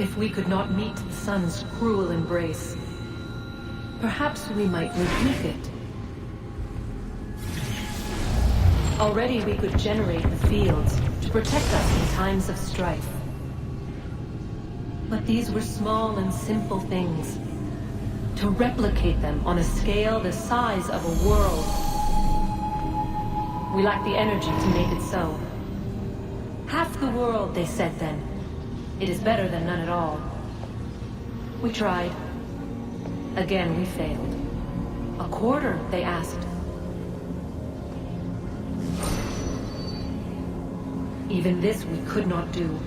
If we could not meet the sun's cruel embrace, perhaps we might rebuke it. Already we could generate the fields to protect us in times of strife. But these were small and simple things. To replicate them on a scale the size of a world, we lack the energy to make it so. Half the world, they said then. It is better than none at all. We tried. Again, we failed. A quarter, they asked. Even this we could not do.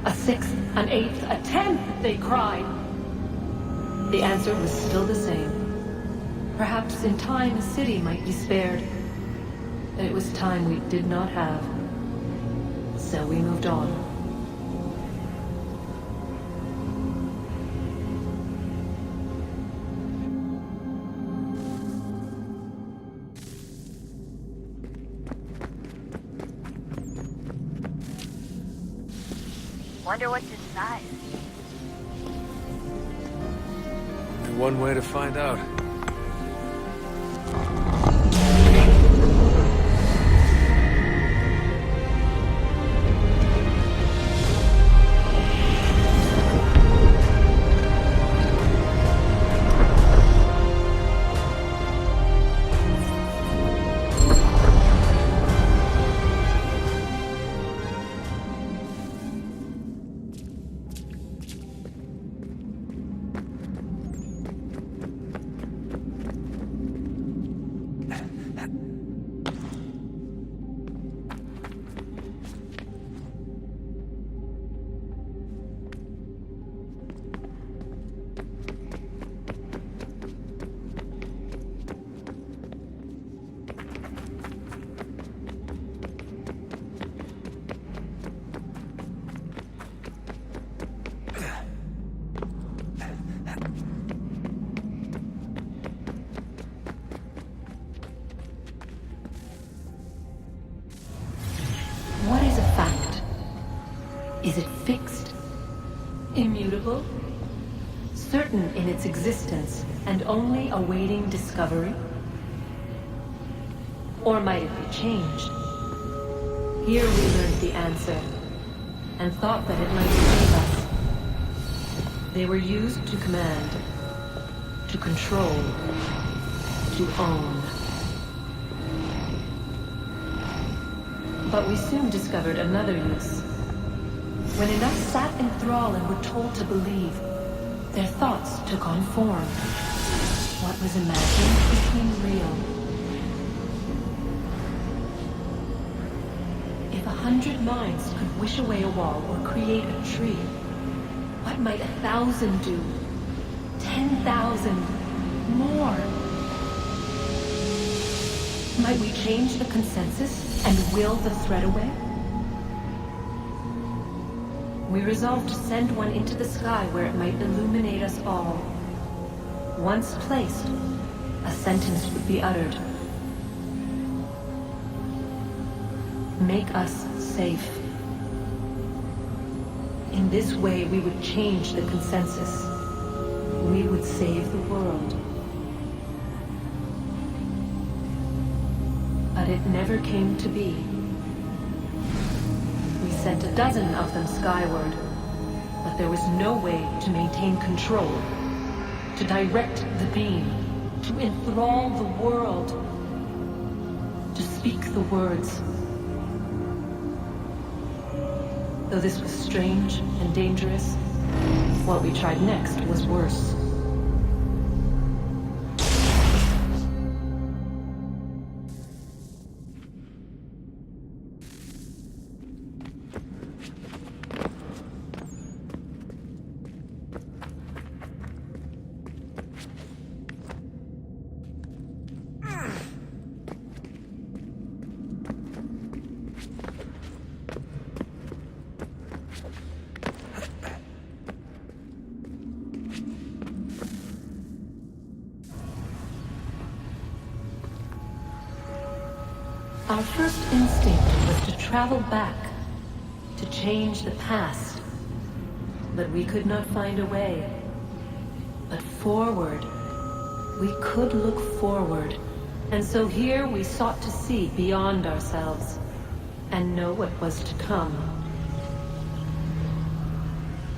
A sixth, an eighth, a tenth, they cried. The answer was still the same. Perhaps in time a city might be spared. But it was time we did not have. So we moved on. Wonder what's inside. Only one way to find out. What is a fact? Is it fixed? Immutable? Certain in its existence and only awaiting discovery? Or might it be changed? Here we learned the answer, and thought that it might save us. They were used to command, to control, to own. But we soon discovered another use. When enough sat in thrall and were told to believe, their thoughts took on form. What was imagined became real. If 100 minds could wish away a wall or create a tree, what might 1,000 do? 10,000? More? Might we change the consensus and will the thread away? We resolved to send one into the sky where it might illuminate us all. Once placed, a sentence would be uttered. Make us safe. In this way, we would change the consensus. We would save the world. But it never came to be. We sent a dozen of them skyward, but there was no way to maintain control, to direct the beam, to enthrall the world, to speak the words. Though this was strange and dangerous, what we tried next was worse. Our first instinct was to travel back, to change the past. but we could not find a way. But forward, we could look forward. And so here we sought to see beyond ourselves and know what was to come.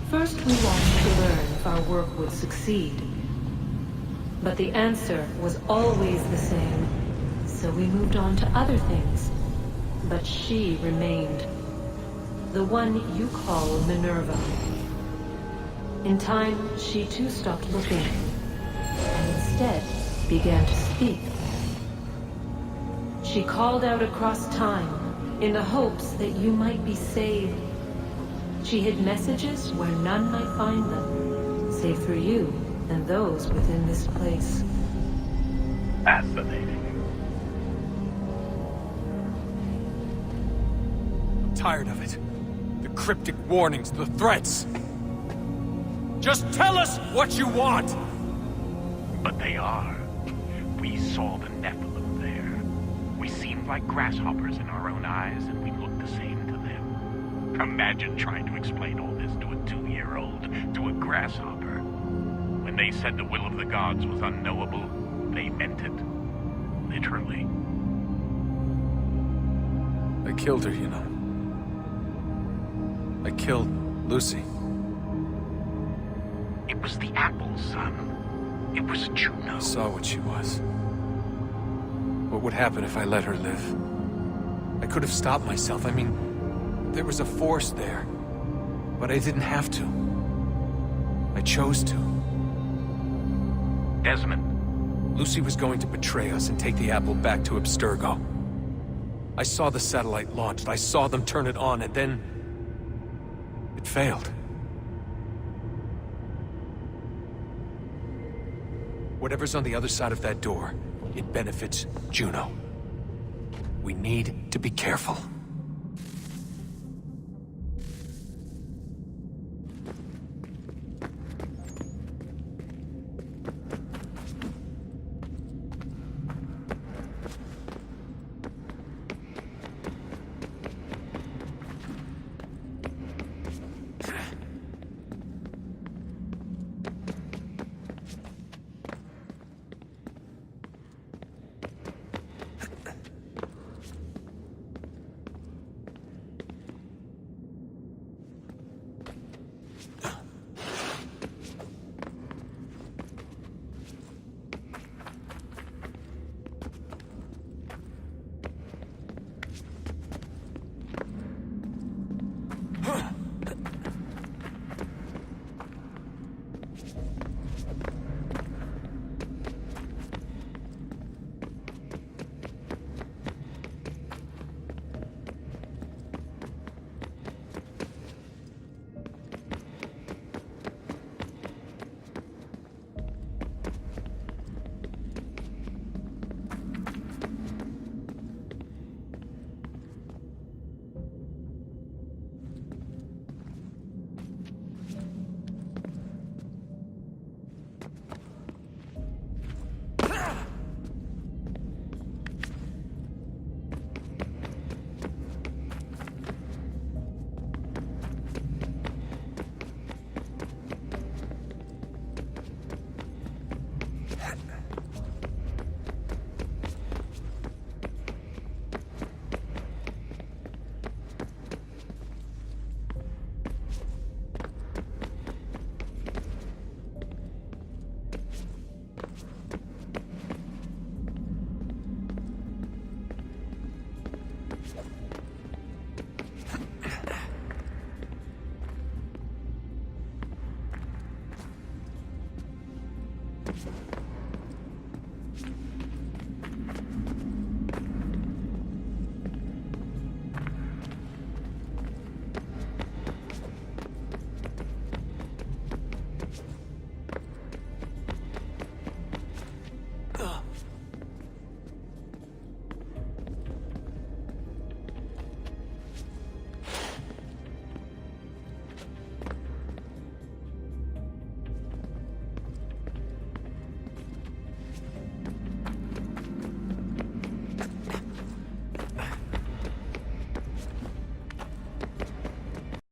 First we watched to learn if our work would succeed. But the answer was always the same. So we moved on to other things. But she remained. The one you call Minerva. In time, she too stopped looking, and instead began to speak. She called out across time, in the hopes that you might be saved. She hid messages where none might find them, save for you and those within this place. Fascinating. I'm tired of it. The cryptic warnings, the threats. Just tell us what you want! But they are. We saw the Nephilim there. We seemed like grasshoppers in our own eyes, and we looked the same to them. Imagine trying to explain all this to a 2-year-old, to a grasshopper. When they said the will of the gods was unknowable, they meant it. Literally. I killed her, you know. I killed Lucy. It was the apple, son. It was Juno. I saw what she was. What would happen if I let her live? I could have stopped myself. I mean, there was a force there. But I didn't have to. I chose to. Desmond. Lucy was going to betray us and take the apple back to Abstergo. I saw the satellite launched. I saw them turn it on, and then... it failed. Whatever's on the other side of that door, it benefits Juno. We need to be careful.